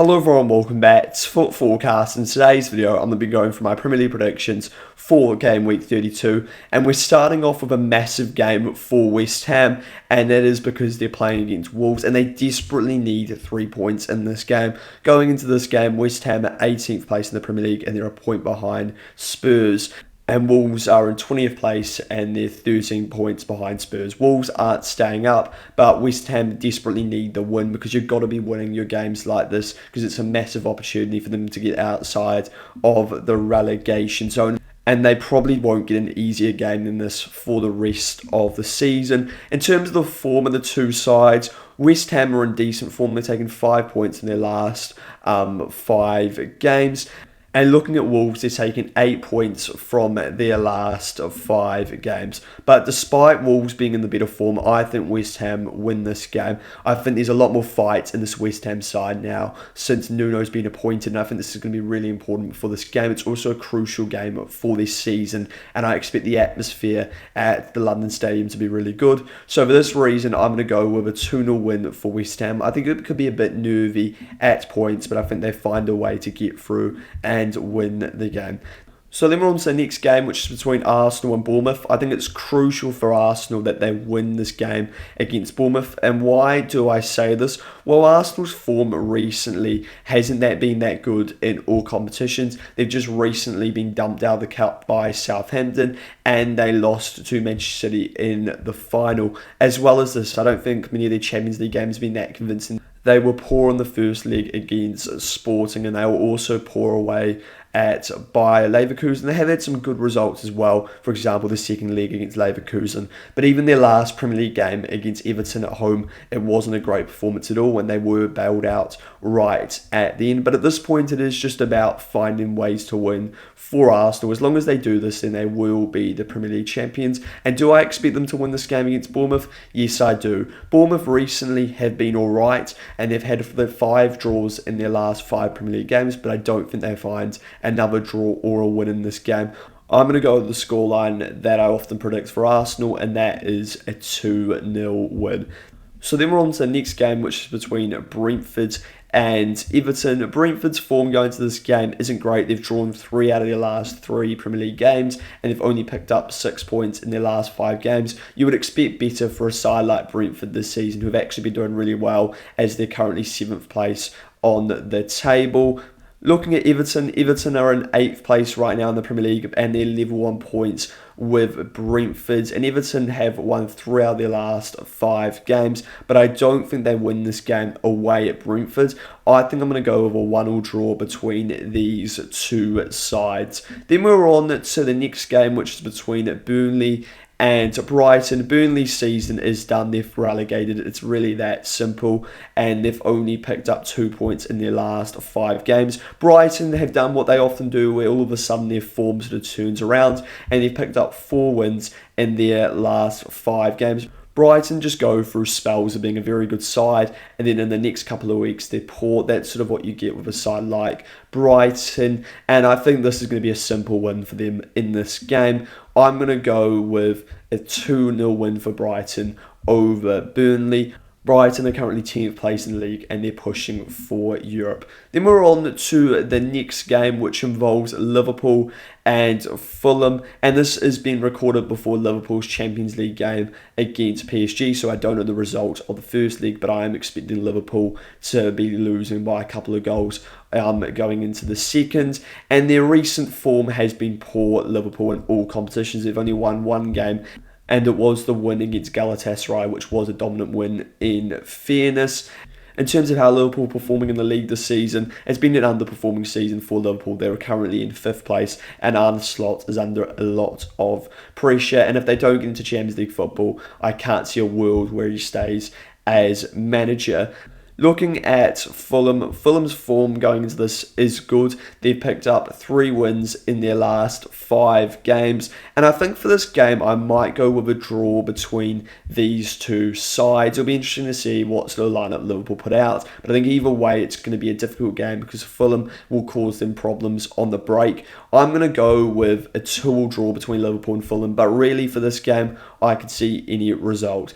Hello everyone, welcome back to Foot Forecast. In today's video, I'm going to be going for my Premier League predictions for Game Week 32, and we're starting off with a massive game for West Ham, and that is because they're playing against Wolves, and they desperately need 3 points in this game. Going into this game, West Ham are 18th place in the Premier League, and they're a point behind Spurs. And Wolves are in 20th place and they're 13 points behind Spurs. Wolves aren't staying up, but West Ham desperately need the win because you've got to be winning your games like this because it's a massive opportunity for them to get outside of the relegation zone. And they probably won't get an easier game than this for the rest of the season. In terms of the form of the two sides, West Ham are in decent form. They're taking 5 points in their last 5 games. And looking at Wolves, they're taking 8 points from their last 5 games. But despite Wolves being in the better form, I think West Ham win this game. I think there's a lot more fight in this West Ham side now since Nuno's been appointed. And I think this is going to be really important for this game. It's also a crucial game for this season. And I expect the atmosphere at the London Stadium to be really good. So for this reason, I'm going to go with a 2-0 win for West Ham. I think it could be a bit nervy at points, but I think they find a way to get through and win the game. So then we're on to the next game, which is between Arsenal and Bournemouth. I think it's crucial for Arsenal that they win this game against Bournemouth. And why do I say this? Well, Arsenal's form recently hasn't been that good in all competitions. They've just recently been dumped out of the cup by Southampton, and they lost to Manchester City in the final. As well as this, I don't think many of their Champions League games have been that convincing. They were poor in the first leg against Sporting, and they were also poor away at Bayer Leverkusen. They have had some good results as well, for example the second leg against Leverkusen, but even their last Premier League game against Everton at home, it wasn't a great performance at all when they were bailed out right at the end. But at this point it is just about finding ways to win for Arsenal. As long as they do this, then they will be the Premier League champions. And do I expect them to win this game against Bournemouth? Yes, I do. Bournemouth recently have been alright, and they've had 5 draws in their last 5 Premier League games, but I don't think they find another draw or a win in this game. I'm going to go with the scoreline that I often predict for Arsenal, and that is a 2-0 win. So then we're on to the next game, which is between Brentford and Everton. Brentford's form going into this game isn't great. They've drawn 3 out of their last 3 Premier League games, and they've only picked up 6 points in their last 5 games. You would expect better for a side like Brentford this season, who have actually been doing really well as they're currently 7th place on the table. Looking at Everton, Everton are in 8th place right now in the Premier League, and they're level 1 points with Brentford. And Everton have won 3 out of their last 5 games, but I don't think they win this game away at Brentford. I think I'm going to go with a 1-1 draw between these two sides. Then we're on to the next game, which is between Burnley and Brighton. Burnley's season is done. They've relegated. It's really that simple. And they've only picked up 2 points in their last 5 games. Brighton have done what they often do, where all of a sudden their form sort of turns around, and they've picked up 4 wins in their last 5 games. Brighton just go through spells of being a very good side, and then in the next couple of weeks they're poor. That's sort of what you get with a side like Brighton, and I think this is going to be a simple win for them in this game. I'm going to go with a 2-0 win for Brighton over Burnley. Brighton are currently 10th place in the league, and they're pushing for Europe. Then we're on to the next game, which involves Liverpool and Fulham, and this has been recorded before Liverpool's Champions League game against PSG, so I don't know the result of the first leg, but I am expecting Liverpool to be losing by a couple of goals going into the second. And their recent form has been poor, Liverpool, in all competitions. They've only won 1 game, and it was the win against Galatasaray, which was a dominant win in fairness. In terms of how Liverpool are performing in the league this season, it's been an underperforming season for Liverpool. They're currently in 5th place, and Arne Slot is under a lot of pressure. And if they don't get into Champions League football, I can't see a world where he stays as manager. Looking at Fulham, Fulham's form going into this is good. They've picked up 3 wins in their last 5 games. And I think for this game, I might go with a draw between these two sides. It'll be interesting to see what sort of lineup Liverpool put out. But I think either way, it's going to be a difficult game because Fulham will cause them problems on the break. I'm going to go with a 2-2 draw between Liverpool and Fulham. But really for this game, I could see any result.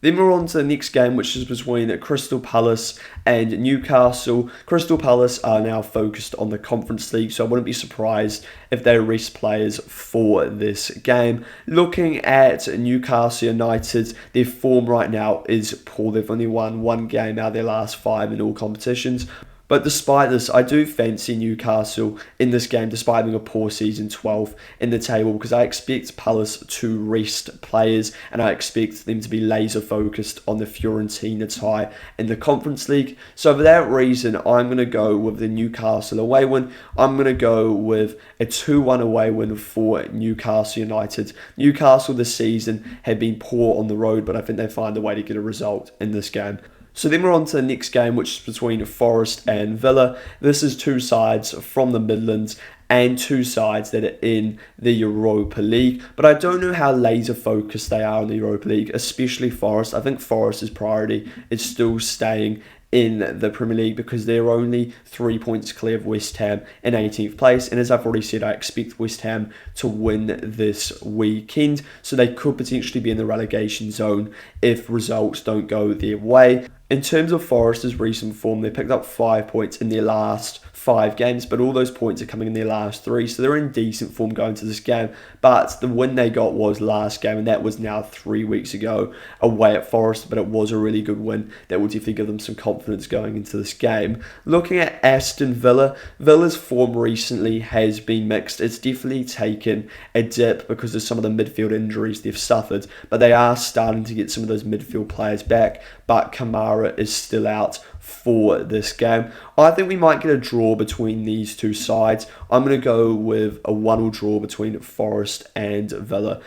Then we're on to the next game, which is between Crystal Palace and Newcastle. Crystal Palace are now focused on the Conference League, so I wouldn't be surprised if they rest players for this game. Looking at Newcastle United, their form right now is poor. They've only won one game out of their last 5 in all competitions. But despite this, I do fancy Newcastle in this game, despite having a poor season, 12th in the table, because I expect Palace to rest players and I expect them to be laser focused on the Fiorentina tie in the Conference League. So for that reason, I'm going to go with the Newcastle away win. I'm going to go with a 2-1 away win for Newcastle United. Newcastle this season have been poor on the road, but I think they find a way to get a result in this game. So then we're on to the next game, which is between Forest and Villa. This is two sides from the Midlands and two sides that are in the Europa League. But I don't know how laser focused they are in the Europa League, especially Forest. I think Forest's priority is still staying in the Premier League because they're only 3 points clear of West Ham in 18th place. And as I've already said, I expect West Ham to win this weekend. So they could potentially be in the relegation zone if results don't go their way. In terms of Forest's recent form, they picked up 5 points in their last 5 games, but all those points are coming in their last 3, so they're in decent form going to this game. But the win they got was last game, and that was now 3 weeks ago away at Forest, but it was a really good win that will definitely give them some confidence going into this game. Looking at Aston Villa, Villa's form recently has been mixed. It's definitely taken a dip because of some of the midfield injuries they've suffered, but they are starting to get some of those midfield players back, but Kamara is still out for this game. I think we might get a draw between these two sides. I'm going to go with a 1-1 draw between Forest and Villa.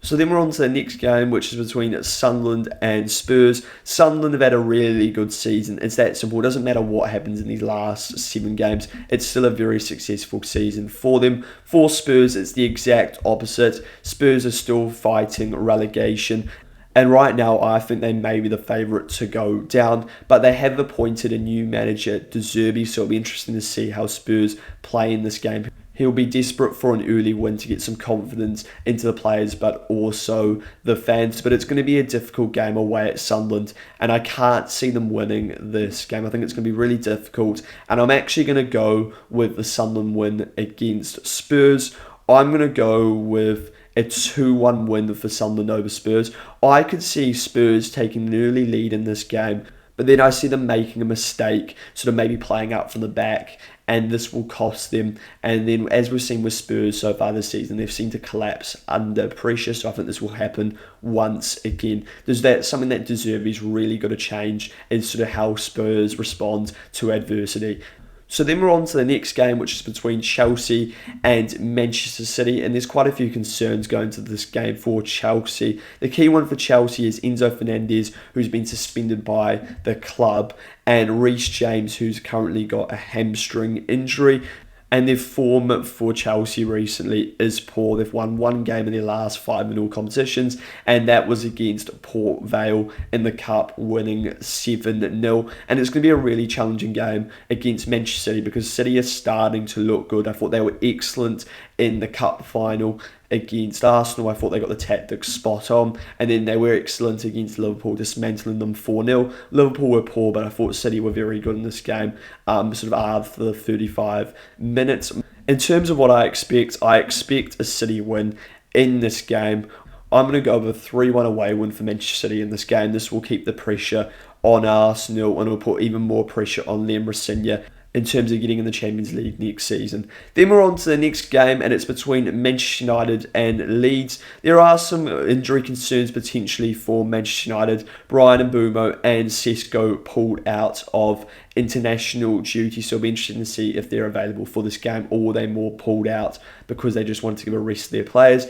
So then we're on to the next game, which is between Sunderland and Spurs. Sunderland have had a really good season. It's that simple. It doesn't matter what happens in these last 7 games. It's still a very successful season for them. For Spurs, it's the exact opposite. Spurs are still fighting relegation. And right now, I think they may be the favourite to go down. But they have appointed a new manager, De Zerbi, so it'll be interesting to see how Spurs play in this game. He'll be desperate for an early win to get some confidence into the players, but also the fans. But it's going to be a difficult game away at Sunderland, and I can't see them winning this game. I think it's going to be really difficult. And I'm actually going to go with the Sunderland win against Spurs. I'm going to go with a 2-1 win for Sunderland over Spurs. I could see Spurs taking an early lead in this game, but then I see them making a mistake, sort of maybe playing out from the back, and this will cost them. And then, as we've seen with Spurs so far this season, they've seemed to collapse under pressure, so I think this will happen once again. There's something that De Zerbi's really got to change, is sort of how Spurs respond to adversity. So then we're on to the next game, which is between Chelsea and Manchester City, and there's quite a few concerns going to this game for Chelsea. The key one for Chelsea is Enzo Fernandez, who's been suspended by the club, and Reece James, who's currently got a hamstring injury. And their form for Chelsea recently is poor. They've won 1 game in their last 5 in all competitions, and that was against Port Vale in the Cup, winning 7-0. And it's going to be a really challenging game against Manchester City because City is starting to look good. I thought they were excellent in the Cup final against Arsenal. I thought they got the tactics spot on, and then they were excellent against Liverpool, dismantling them 4-0. Liverpool were poor, but I thought City were very good in this game, sort of after the 35 minutes. In terms of what I expect a City win in this game. I'm going to go with a 3-1 away win for Manchester City in this game. This will keep the pressure on Arsenal, and it will put even more pressure on Liam Rosinha in terms of getting in the Champions League next season. Then we're on to the next game, and it's between Manchester United and Leeds. There are some injury concerns potentially for Manchester United. Brian Mbeumo and Sesko pulled out of international duty, so it'll be interesting to see if they're available for this game, or were they more pulled out because they just wanted to give a rest to their players.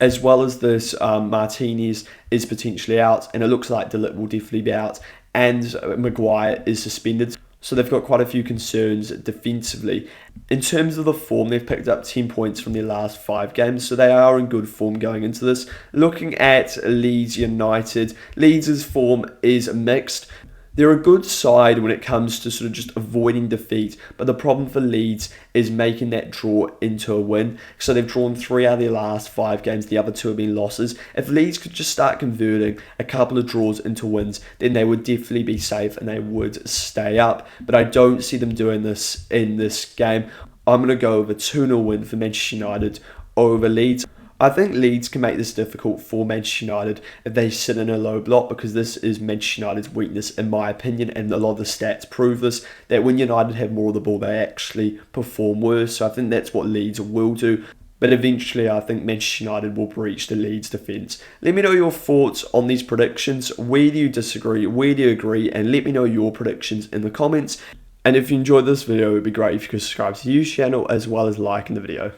As well as this, Martinez is potentially out, and it looks like De Ligt will definitely be out, and Maguire is suspended. So they've got quite a few concerns defensively. In terms of the form, they've picked up 10 points from their last 5 games, so they are in good form going into this. Looking at Leeds United, Leeds' form is mixed. They're a good side when it comes to sort of just avoiding defeat, but the problem for Leeds is making that draw into a win. So they've drawn 3 out of their last 5 games, the other 2 have been losses. If Leeds could just start converting a couple of draws into wins, then they would definitely be safe and they would stay up. But I don't see them doing this in this game. I'm going to go with a 2-0 win for Manchester United over Leeds. I think Leeds can make this difficult for Manchester United if they sit in a low block, because this is Manchester United's weakness in my opinion, and a lot of the stats prove this, that when United have more of the ball they actually perform worse. So I think that's what Leeds will do. But eventually I think Manchester United will breach the Leeds defence. Let me know your thoughts on these predictions. Where do you disagree? Where do you agree? And let me know your predictions in the comments. And if you enjoyed this video, it would be great if you could subscribe to the YouTube channel as well as liking the video.